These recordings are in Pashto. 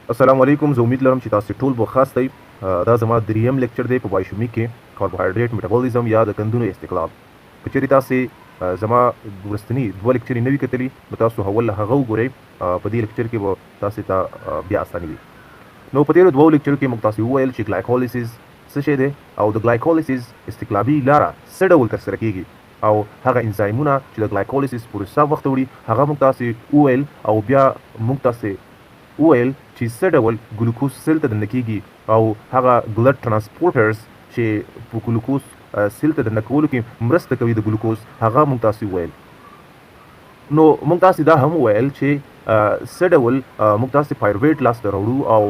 السلام علیکم. زه امید لرم چې تاسو ټول به ښه یاستئ. دا زما دریم لیکچر دی په بایوشیمي کې کاربوهایډریټ میټابولیزم یا د قندونو استقلال. که چیرې تاسې زما وروستني دوه لیکچرې نه وي کتلي نو تاسو اول له هغه وګورئ. په دې لیکچر کې به تاسې ته بیا اساني وي. نو په تېرو دوو لیکچرو کې موږ تاسې وویل چې ګلایکولیسیس څه شی دی او د ګلایکولیسیس استقلابي لاره څه ډول ترسره کیږي او هغه انزایمونه چې د ګلایکولیسیس پروسه وخت وړي هغه موږ تاسې وویل او بیا موږ تاسې وویل چې څه ډول ګلوکوز سیل ته دننه کیږي او هغه بلډ ترانسپورټرز چې په ګلوکوز سیل ته دننه کولو کې مرسته کوي د ګلوکوز هغه موږ تاسې وویل. نو موږ تاسې دا هم وویل چې څه ډول موږ تاسې پایرویټ لاسته راوړو او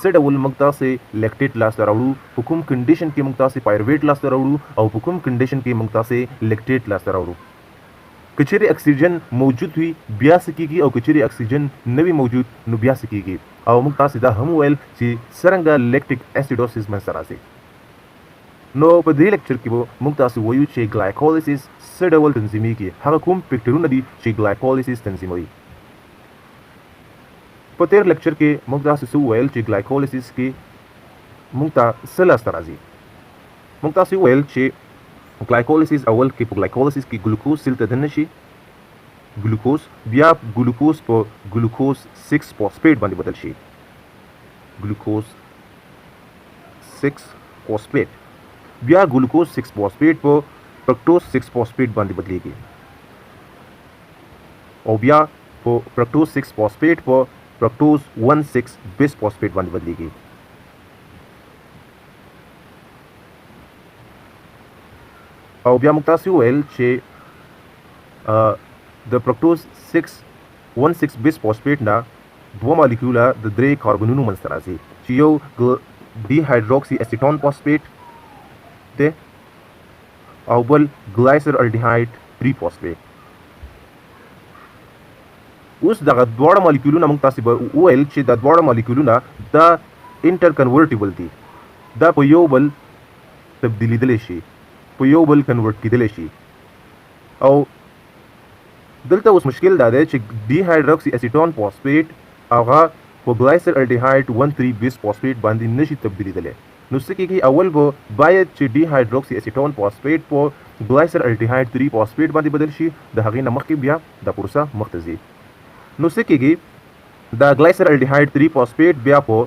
څه ډول موږ تاسې لیکټیټ لاسته راوړو، په کوم کنډیشن کې موږ تاسې پایرویټ لاسته راوړو او په کوم کنډیشن کې موږ تاسې لیکټیټ لاسته راوړو. که چیرې اکسیجن موجود وي بیا څه کیږي او که چیرې اکسیجن نه وي موجود نو بیا څه کیږي. او موږ تاسې دا هم وویل چې څرنګه لیکټیک اسیډوسیس منځته راځي. نو په دې لیکچر کې به موږ تاسې وایو چې ګلایکولیسیس څه ډول تنظیمیږي، هغه کوم فیکټرونه دي چې ګلایکولیسیس تنظیموي. په تېر لیکچر کې موږ تاسې څه وویل چې ګلایکولیسیس کې موږ ته څه لاسته راځي. موږ تاسې وویل چې ګلایکولیسیس اول کې په ګلایکولیسیس کې ګلوکوز سیل ته دننه شي، ګلوکوز بیا ګلوکوز په ګلوکوز 6 فاسفیټ باندې بدل شي، ګلوکوز 6 فاسفیټ بیا ګلوکوز 6 فاسفیټ په فرکټوز 6 فاسفیټ باندې بدلیږي او بیا په فرکټوز 6 فاسفیټ په فرکټوز 1,6 بیس فاسفیټ باندې بدلیږي. او بیا موږ تاسې وویل چې د فرکټوز 1,6 بیس فاسفیټ نه دوه مالیکوله د 3 کاربنونو منځته راځي چې یو ډي هایدروکسي اسیټون فاسفیټ دی او بل ګلایسر الډیهایډ 3 فاسفیټ. اوس دغه دواړه مالیکولونه موږ تاسې به وویل چې دا دواړه مالیکولونه دا انټر کنورټیبل دي، دا په یو بل تبدیلیدلی شي، په یو بل کنورټ کیدلی شي. او دلته اوس مشکل دا دی چې ډي هایدروکسي اسیټون فاسفیټ هغه په ګلایسر الډیهایډ 1,3 بیس فاسفیټ باندې نشي تبدیلیدلی. نو څه کېږي، اول به باید چې ډي هایدروکسي اسیټون فاسفیټ په ګلایسر الډیهایډ 3 فاسفیټ باندې بدل شي، د هغې نه مخکې بیا دا پروسه مخته ځي. نو څه کېږي، دا ګلایسر الډیهایډ 3 فاسفیټ بیا په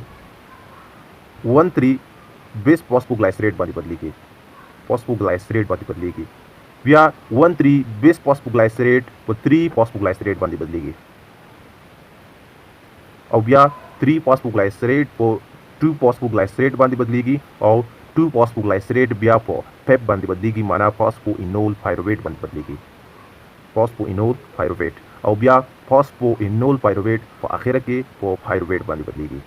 1,3 بیس فاسفوګلایسریټ باندې بدلیږي، فاسفوګلایسریټ باندې بدلیږي، بیا 1,3 بیس فاسفوګلایسریټ په 3 فاسفوګلایسریټ باندې بدلیږي او بیا 3 فاسفوګلایسریټ په 2 فاسفوګلایسریټ باندې بدلیږي او 2 فاسفوګلایسریټ بیا په پیپ باندې بدلیږي، معنا فاسفو انول پایرویټ باندې بدلیږي، فاسفو انول پایرویټ او بیا فاسفو انول پایرویټ په اخره کې په پایرویټ باندې بدلیږي.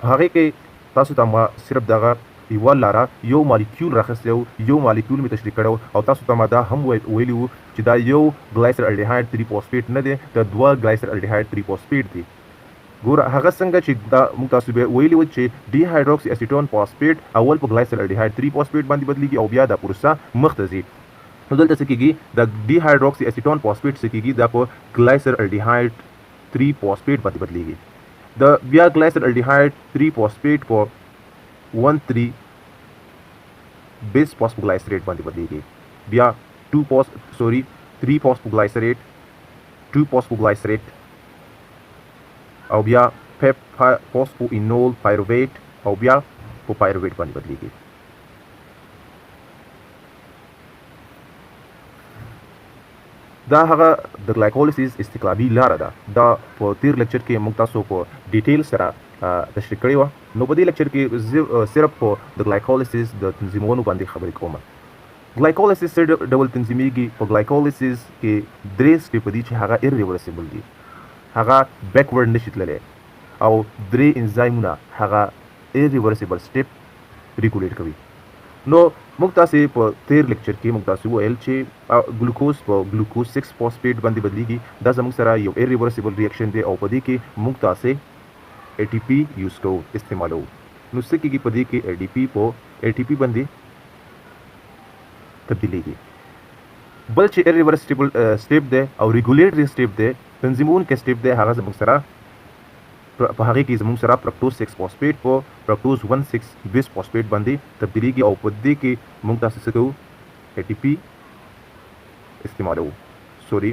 هغه کې تاسو ته ما صرف دغه یوه لاره یو مالیکول راخستی و، یو مالیکول مې تشریح کړی او تاسو ته ما دا هم ویلي وو چې دا یو ګلایسر الډیهایډ 3 فاسفیټ نه دی، دا دوه ګلایسر الډیهایډ 3 فاسفیټ دی. ګوره هغه څنګه چې دا موږ تاسو به ویلي وو چې ډي هایدروکسي اسیټون فاسفیټ اول په ګلایسر الډیهایډ 3 فاسفیټ باندې بدلیږي او بیا دا پروسه مخته ځي. نو دلته څه کېږي، دا ډي هایدروکسي اسیټون فاسفیټ څه کېږي، دا په ګلایسر الډیهایډ 3 فاسفیټ باندې بدلیږي. د بیا ګلایسر الډیهایډ 3 فاسفیټ په 1,3 بیس فاسفوګلایسریټ باندې بدلیږي، بیا 3 فاسفوګلایسریټ 2 فاسفوګلایسریټ او بیا پیپ فاسفو انول پایرویټ او بیا په پایرویټ باندې بدلیږي. دا هغه د ګلایکولیسیس استقلابي لاره ده. دا په تیر لیکچر کې موږ تاسو په ډیټیل سره تشریح کړې وه. نو په دې لیکچر کې صرف په د ګلایکولیسیس د تنظیمونو باندې خبرې کوم. ګلایکولیسیس څه ډول تنظیمیږي؟ په ګلایکولیسیس کې 3 سټیپه دي چې هغه ایرریورسیبل دي، هغه بیکورډ نشي تللی او 3 انزایمونه هغه ایرریورسیبل سټیپ ریګولیټ کوي. نو موږ تاسې په تیر لیکچر کې موږ تاسې وویل چې ګلوکوز په ګلوکوز 6 فاسفیټ باندې بدلیږي. دا زموږ سره یو ایرریورسیبل ریاکشن دی او په دې کې موږ تاسې ATP یوز کوو، استعمالوو. نو څه کېږي، په دې کې ADP په ATP باندې تبدیلیږي. بل چې ایرریورسیبل سټیپ دی او ریګولیټري سټیپ دی تنظیمونکی سټپ دی هغه زموږ سره په هغې کې زموږ سره فرکټوز 6 فاسفیټ په فرکټوز 1,6 بیس فاسفیټ باندې تبدیلیږي او په دې کې موږ تاسو څه کوو ATP استعمالوو سوري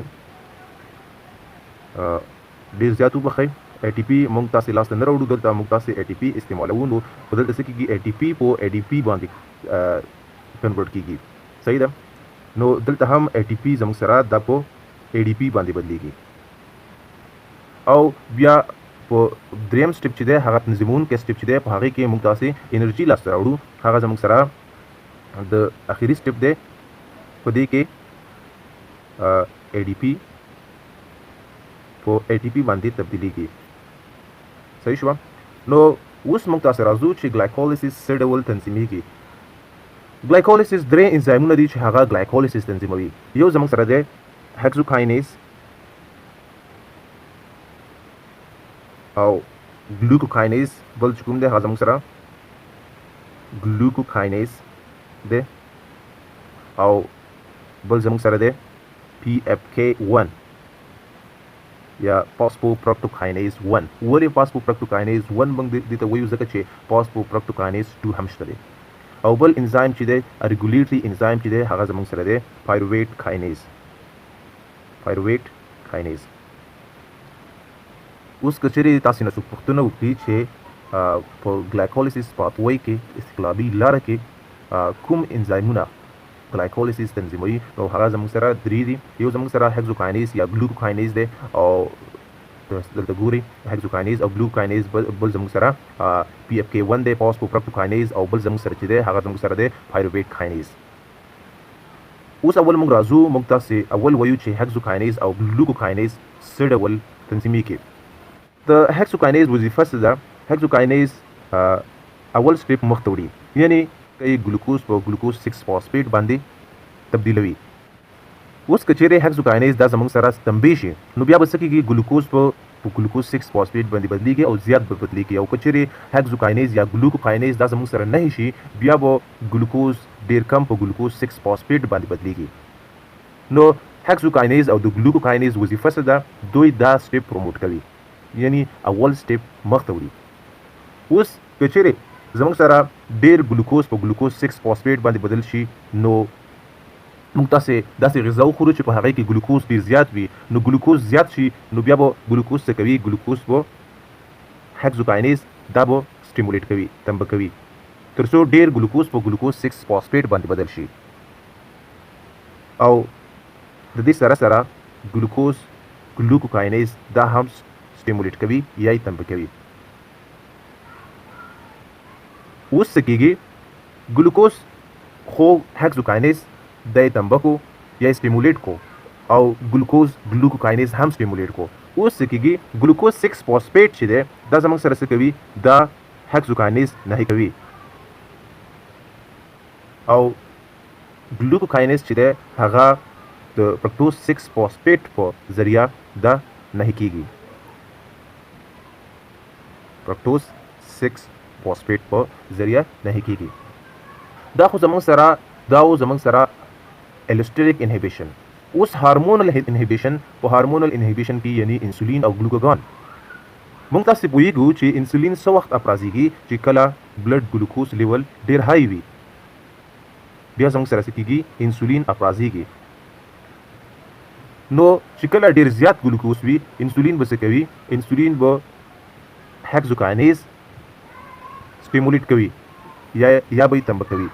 ډېر زیات وبخئ ATP موږ تاسې لاسته نه راوړو دلته موږ تاسې ATP استعمالوو نو په دلته څه کېږي ATP په ADP باندې کنورټ کېږي صحیح ده نو دلته هم ATP زموږ سره دا په ADP باندې بدلیږي او بیا په دریم سټپ چې دی هغه تنظیمونکی سټپ چې دی په هغې کې موږ تاسې انرژي لاسته راوړو هغه زموږ سره د اخري سټپ دی په دې کې ADP په ATP باندې تبدیلیږي صحیح شوه نو اوس موږ تاسې راځو چې ګلایکولیسس څه ډول تنظیمیږي ګلایکولیسس درې انزایمونه دي چې هغه ګلایکولیسس تنظیموي یو زموږ سره دی هیکسوکاینیز او glucokinase بل چې کوم دی هغه زموږ سره glucokinase دی او بل زموږ سره دی PFK1 یا phosphofructokinase 1 ولې phosphofructokinase 1 موږ دې ته وایو ځکه چې phosphofructokinase 2 هم شته دی او بل انزایم چې دی ریګولیټري انزایم چې دی هغه زموږ سره دی pyruvate kinase اوس که چیرې تاسې نه څوک پوښتنه وکړي چې په ګلایکولیسس پاثوی کې استقلابي لاره کې کوم انزایمونه ګلایکولیسس تنظیموي نو هغه زموږ سره درې دي یو زموږ سره هیکسوکاینیز یا ګلوکوکاینیز دی او دلته ګورئ هیکسوکاینیز او ګلوکوکاینیز بل زموږ سره PFK1 دی فاسفوفرکټوکاینیز او بل زموږ سره چې دی هغه زموږ سره دی پایروویټ کاینیز اوس اول موږ راځو موږ تاسې اول وایو چې هیکسوکاینیز او ګلوکوکاینیز څه ډول تنظیمیږي د هیکسوکاینیز وظیفه څه ده هیکسوکاینیز اول سټپ مخ ته وړي یعنې ګلوکوز په ګلوکوز 6 فاسفیټ باندې تبدیلوي اوس که چیرې هیکسوکاینیز دا زموږ سره ستمبې شي نو بیا به څه کېږي ګلوکوز په ګلوکوز 6 فاسفیټ باندې بدلیږي او زیات به بدلیږي او که چیرې هیکسوکاینیز یا ګلوکوکاینیز دا زموږ سره نه شي بیا به ګلوکوز ډېر کم په ګلوکوز 6 فاسفیټ باندې بدلیږي نو هیکسوکاینیز او د ګلوکوکاینیز وظیفه څه ده دوی دا سټپ پروموټ کوي یعنی اول سټپ مخ ته وړي اوس که چیرې زموږ سره ډېر ګلوکوز په ګلوکوز 6 فاسفیټ باندې بدل شي نو موږ تاسې داسې غذا وخورو چې په هغې کې ګلوکوز ډېر زیات وي نو ګلوکوز زیات شي نو بیا به ګلوکوز څه کوي ګلوکوز به هیکسوکاینیز دا به سټیمولیټ کوي تنبه کوي تر څو ډېر ګلوکوز په ګلوکوز 6 فاسفیټ باندې بدل شي او د دې سره سره ګلوکوکاینیز دا هم سټیمولیټ کوي یا یې تنبه کوي اوس څه کېږي ګلوکوز خو هیکسوکاینیز دا یې تنبه کو یا یې سټیمولیټ کو او ګلوکوکاینیز هم سټیمولیټ کو اوس څه کېږي ګلوکوز 6 فاسفیټ چې دی دا زموږ سره څه کوي دا هیکسوکاینیز نهي کوي او ګلوکوکاینیز چې دی هغه د فرکټوز 6 فاسفیټ په ذریعه دا نهي کېږي فرکټوز 6 فاسفیټ په ذریعه نهي کېږي دا خو زموږ سره الوسټریک انهیبیشن اوس هارمونل انهیبیشن په هارمونل انهیبیشن کې یعنی انسولین او ګلوکاګان موږ تاسې پوهیږو چې انسولین څه وخت افرازیږي چې کله بلډ ګلوکوز لیول ډېر های وي بیا زموږ سره څه کېږي انسولین افرازیږي نو چې کله ډېر زیات ګلوکوز وي انسولین به څه کوي انسولین به هیکسوکاینیز سټیمولیټ کوي یا به یې تنبه کوي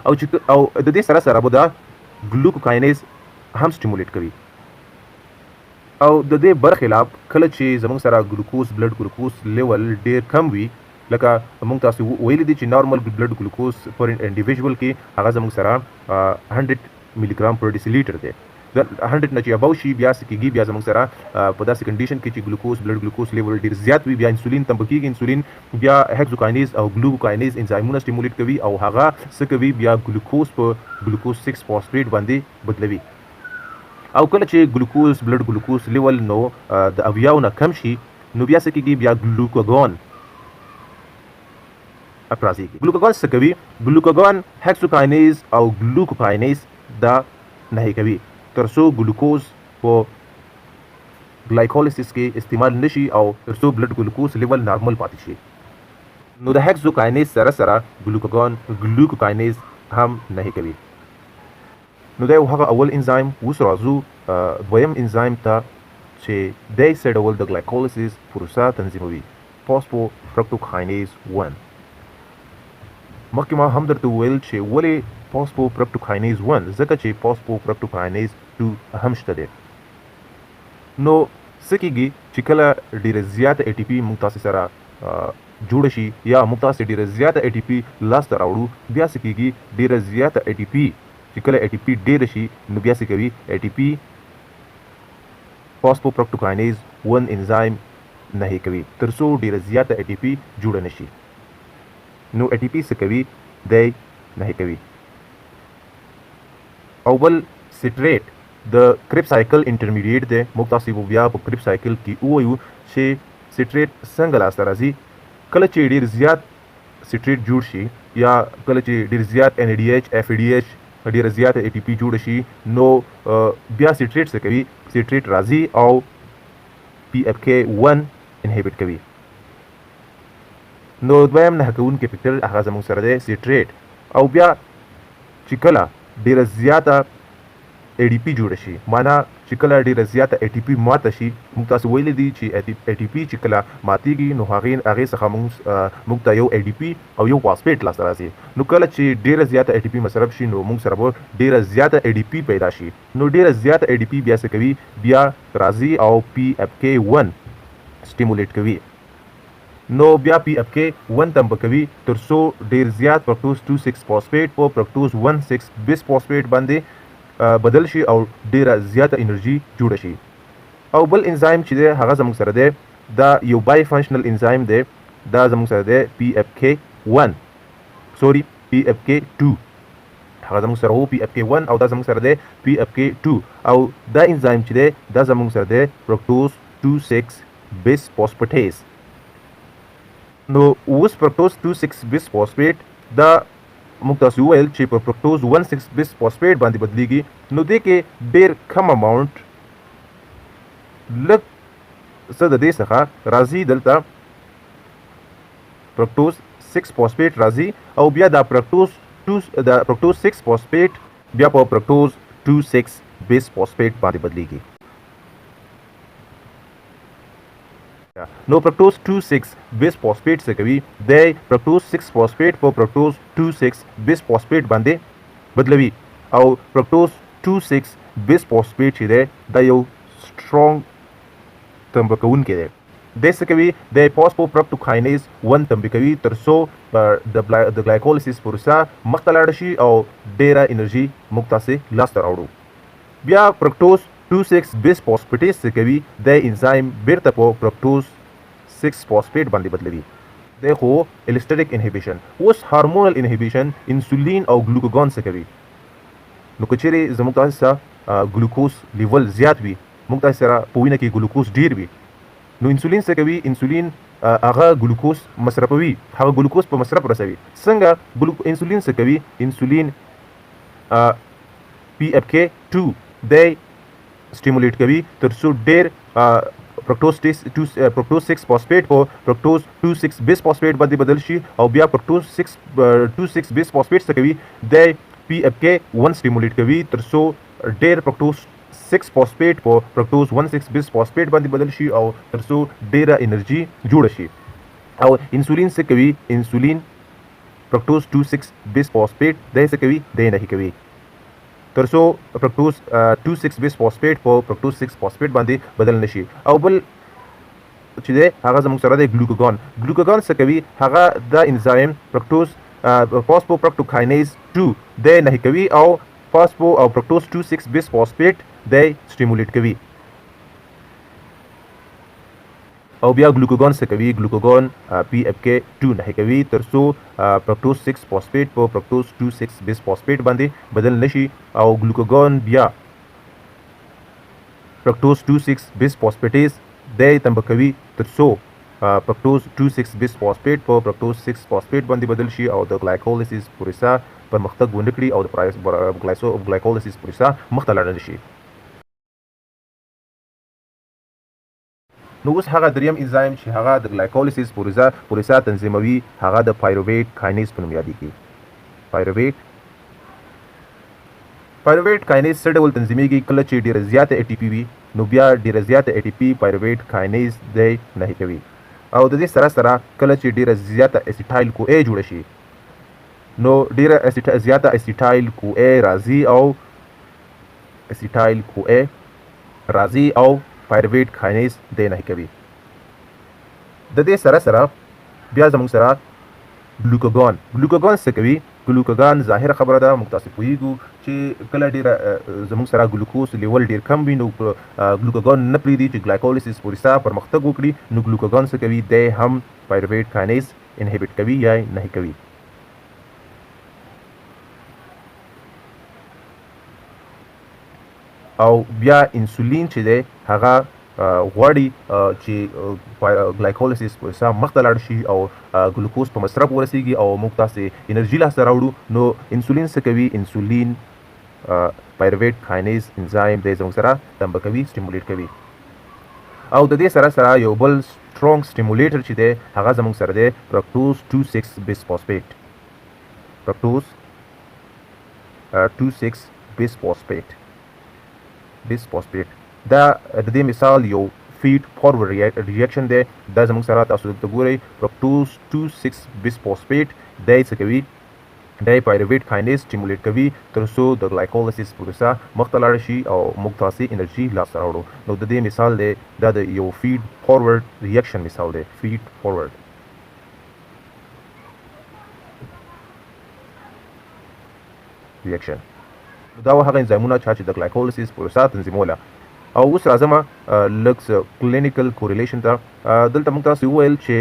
او د دې سره سره به دا ګلوکوکاینیز هم سټیمولیټ کوي او د دې برخلاف کله چې زموږ سره بلډ ګلوکوز لیول ډېر کم وي لکه موږ تاسو ویلي دي چې نارمل بلډ ګلوکوز پر انډیویژوال کې هغه زموږ سره 100 ملي ګرام پر ډیسي لیټر دی د 100 نه چې اباو شي بیا څه کېږي بیا زموږ سره په داسې کنډیشن کې چې بلډ ګلوکوز لیول ډېر زیات وي بیا انسولین تنبه کېږي انسولین بیا هیکسوکاینیز او ګلوکوکاینیز انزایمونه سټیمولیټ کوي او هغه څه کوي بیا ګلوکوز په ګلوکوز 6 فاسفیټ باندې بدلوي او کله چې بلډ ګلوکوز لیول نو د 80 نه کم شي نو بیا څه کېږي بیا ګلوکاګان افرازیږي ګلوکاګان څه کوي ګلوکاګان هیکسوکاینیز او ګلوکوکاینیز دا نهي کوي تر څو ګلوکوز په ګلایکولیسس کې استعمال نشي او ترڅو بلډ ګلوکوز لیول نارمل پاتې شي. نو د هیکسوکاینیز سره ګلوکوکاینیز هم نه کوي. نو دا یو هغه اول انزایم. اوس راځو دویم انزایم ته چې دی څه ډول د ګلایکولیسس پروسه تنظیموي، فاسفوفرکټوکاینیز 1. مخکې ما هم درته وویل چې ولې فاسفوفرکټوکاینیز 1 ځکه چې فاسفوفرکټوکاینیز 2 هم شته دی. نو څه کېږي چې کله ډېره زیاته اي ټي پي موږ تاسې سره جوړه شي یا موږ تاسې ډېره زیاته اي ټي پي لاسته راوړو، بیا څه کېږي ډېره زیاته اي ټي پي چې کله اي ټي پي ډېره شي نو بیا څه کوي اي ټي پي فاسفوفرکټوکاینیز 1 انزایم نه کوي تر څو ډېره زیاته اي ټي پي جوړه نشي. نو اي ټي پي څه کوي دی نه کوي. او بل سټریټ د کریب سایکل انټرمیډیټ دی. موږ تاسې به بیا په کریب سایکل کې ووایو چې سټریټ څنګه لاسته راځي. کله چې ډېر زیات سټریټ جوړ شي یا کله چې ډېر زیات ان ډي ایچ اف ډي ایچ ډېره زیاته اي ټي پي جوړه شي نو بیا سټریټ څه کوي، سټریټ راځي او پي اف کې 1 انهبټ کوي. نو دویم نه کوونکی فکټر هغه زموږ سره دی سټریټ. او بیا چې کله ډېره زیاته اي ډي پي جوړه شي، معنا چې کله ډېره زیاته اي ټي پي ماته شي، موږ تاسو ویلی دي چې اي ټي پي چې کله ماتېږي نو هغې څخه موږ ته یو اي ډي پي او یو فاسفیټ لاسته راځي. نو کله چې ډېره زیاته اي ټي پي مصرف شي نو موږ سره به ډېره زیاته اي ډي پي پیدا شي. نو ډېره زیاته اي ډي پي بیا څه کوي، بیا راځي او پي اف کې 1 سټیمولیټ کوي. نو بیا پی اف کې 1 تم کوي تر څو ډېر زیات فرکټوز 2,6 فاسفیټ په فرکټوز 1,6 بیس فاسفیټ باندې بدل شي او ډیره زیاته انرژي جوړه شي. او بل انزایم چې دی هغه زموږ سره دی دا یو بای فنکشنل انزایم دی. دا زموږ سره دی پی اف کې 1 سوري پی اف کې 2 هغه زموږ سره وو پی اف کې 1 او دا زموږ سره دی پی اف کې 2. او دا انزایم چې دی دا زموږ سره دی فرکټوز 2,6 بیس فاسفیټیز. نو اوس فرکټوز 2,6 بیس فاسفیټ دا موږ تاسو وویل چې په فرکټوز 1,6 بیس فاسفیټ باندې بدلیږي. نو دې کې ډېر کم اماونټ لږ څه د دې څخه راځي دلته فرکټوز 6 فاسفیټ راځي او بیا دا فرکټوز 6 فاسفیټ بیا په فرکټوز 2,6 بیس فاسفیټ باندې بدلیږي. نو فرکټوز 2,6 بیس فاسفیټ څه کوي، دی فرکټوز 6 فاسفیټ په فرکټوز 2,6 بیس فاسفیټ باندې بدلوي. او فرکټوز 2,6 بیس فاسفیټ چې دی دا یو سټرونګ تنبه کوونکی دی. دی څه کوي، دی فاسفوفرکټوکاینیز 1 تنبه کوي تر څو د ګلایکولیسس پروسه مخته لاړه شي او ډېره انرژي موږ تاسې لاسته راوړو. بیا فرکټوز 2,6 بیس فاسفیټیز څه کوي، د انزایم بیرته په فرکټوز 6 فاسفیټ باندې بدلوي. دی خو السټریک انهبیشن. اوس هارمونل انهبیشن انسولین او ګلوکوګان څه کوي. نو که چیرې زموږ تاسې سره ګلوکوز لیول زیات وي، موږ تاسې سره په وینه کې ګلوکوز ډېر وي، نو انسولین څه کوي، انسولین هغه ګلوکوز مصرفوي، هغه ګلوکوز په مصرف رسوي. څنګه انسولین څه کوي، انسولین پی اف کې 2 دی سټیمولیټ کوي تر څو ډېر فرکټوز 6 فاسفیټ په فرکټوز 2,6 بیس فاسفیټ باندې بدل شي. او بیا فرکټوز 2,6 بیس فاسفیټ څه کوي، دی پی اف کې 1 سټیمولیټ کوي تر څو ډېر فرکټوز 6 فاسفیټ په فرکټوز 1,6 بیس فاسفیټ باندې بدل شي او تر څو ډېره انرژي جوړه شي. او انسولین څه کوي، انسولین فرکټوز 2,6 بیس فاسفیټ دی څه کوي، دی نه کوي تر څو فرکټوز 2,6 بیس فاسفیټ په فرکټوز 6 فاسفیټ باندې بدل نشي. او بل چې دی هغه زموږ سره دی ګلوکوګان. ګلوکوګان څه کوي، هغه دا انزایم فرکټوز فاسفوفرکټوکاینیز 2 دی نه کوي او فاسفو او فرکټوز 2,6 بیس فاسفیټ دی سټیمولیټ کوي. او بیا ګلوکوګان څه کوي، ګلوکوګان پی اف کې 2 نه کوي تر څو فرکټوز 6 فاسفیټ په فرکټوز 2,6 بیس فاسفیټ باندې بدل نشي. او ګلوکوګان بیا فرکټوز 2,6 بیس فاسفیټیز دی تنبه کوي تر څو فرکټوز 2,6 بیس فاسفیټ په فرکټوز 6 فاسفیټ باندې بدل شي او د ګلایکولیسس پروسه پرمختګ ونه کړي او د ګلایکولیسس پروسه مخته لاړه نشي. نو اوس هغه دریم انزایم چې هغه د ګلایکولیسیس پروسه تنظیموي هغه د پایرویټ کاینیز په نوم یادېږي. پایرویټ کاینیز څه ډول تنظیمیږي؟ کله چې ډیره زیاته ای ټي پی وي نو بیا ډیره زیاته ای ټي پی پایرویټ کاینیز دی نهي کوي، او د دې سره کله چې ډیره زیاته اسیټایل کو ای جوړ شي نو ډیره زیاته اسیټایل کو ای راځي او پایرویټ کاینیز دی نهي کوي. د دې سره بیا زموږ سره ګلوکاګان څه کوي؟ ګلوکاګان ظاهره خبره ده، موږ تاسو پوهیږو چې کله ډیره زموږ سره ګلوکوز لیول ډیر کم وي نو ګلوکاګان نه پرېږدي چې ګلایکولیسیس پروسه پرمختګ وکړي، نو ګلوکاګان څه کوي؟ دی هم پایرویټ کاینیز انهبیټ کوي یا نهي کوي. او بیا انسولین چې دی هغه غواړي چې ګلایکولیسیس پروسه مخته لاړ شي او ګلوکوز په مصرف ورسیږي او موږ تاسې انرژي لاسته راوړو، نو انسولین څه کوي؟ انسولین پایرویټ کاینیز انزایم دی زموږ سره تنبه کوي، سټیمولیټ کوي. او د دې سره یو بل سټرونګ سټیمولیټر چې دی هغه زموږ سره دی فرکټوز 2,6 بیسفوسفیټ. فرکټوز 2,6 بیسفوسفیټ دا د دې مثال یو فیډ فارورډ ریاکشن دی. دا زموږ سره تاسو دلته ګورئ فرکټوز 2,6 بیسفوسفیټ دی څه کوي؟ دی پایرویټ کاینیز سټیمولیټ کوي تر څو د ګلایکولیسیس پروسه مخته لاړه شي او موږ تاسې انرژي لاسته راوړو. نو د دې مثال دی دا د یو فیډ فارورډ ریاکشن مثال دی، فیډ فارورډ ریاکشن. دا هغه انزایمونه چې د ګلایکولیسیس پروسه تنظیموله. او اوس راځم لږ کلینیکل کوریلیشن ته. دلته موږ تاسو وویل چې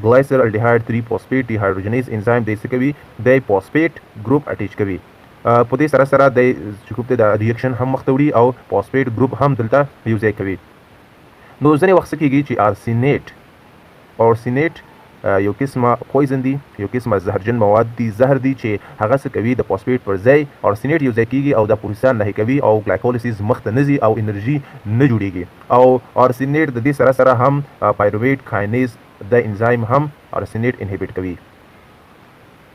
ګلایسر الډیهایډ 3 فوسفیټ ډیهایډروجنیز انزایم دی څه کوي؟ دی فوسفیټ ګروپ اټیچ کوي. په دې سره دی چې کوم د ریاکشن هم مخته وړي او فوسفیټ ګروپ هم دلته یو ځای کوي. نو ځینې وخت څه کېږي چې اورسینیټ یو قسمه پویزن دی، یو قسمه زهرجن مواد دي، زهر دي چې هغه څه کوي؟ د فوسفیټ پر ځای اورسینیټ یو ځای کېږي او د پروسه نهي کوي او ګلایکولیسیس مخته نه ځي او انرژي نه جوړیږي. او اورسینیټ د دې سره هم پایرویټ کاینیز د انزایم هم اورسینیټ انهبیټ کوي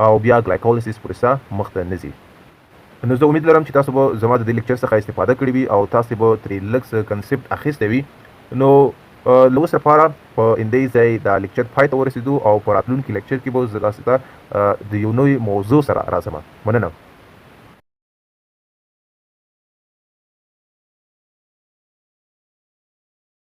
او بیا ګلایکولیسیس پروسه مخته نه ځي. نو زه امید لرم چې تاسو به زما د دې لیکچر څخه استفاده کړې وي او تاسو به ترې لږ څه کنسپټ اخیستی وي. نو له اوس لپاره په همدې ځای دا لیکچر پای ته ورسېدو او په راتلونکي لیکچر کې به زه تاسو ته د یو نوي موضوع سره راځم. مننه.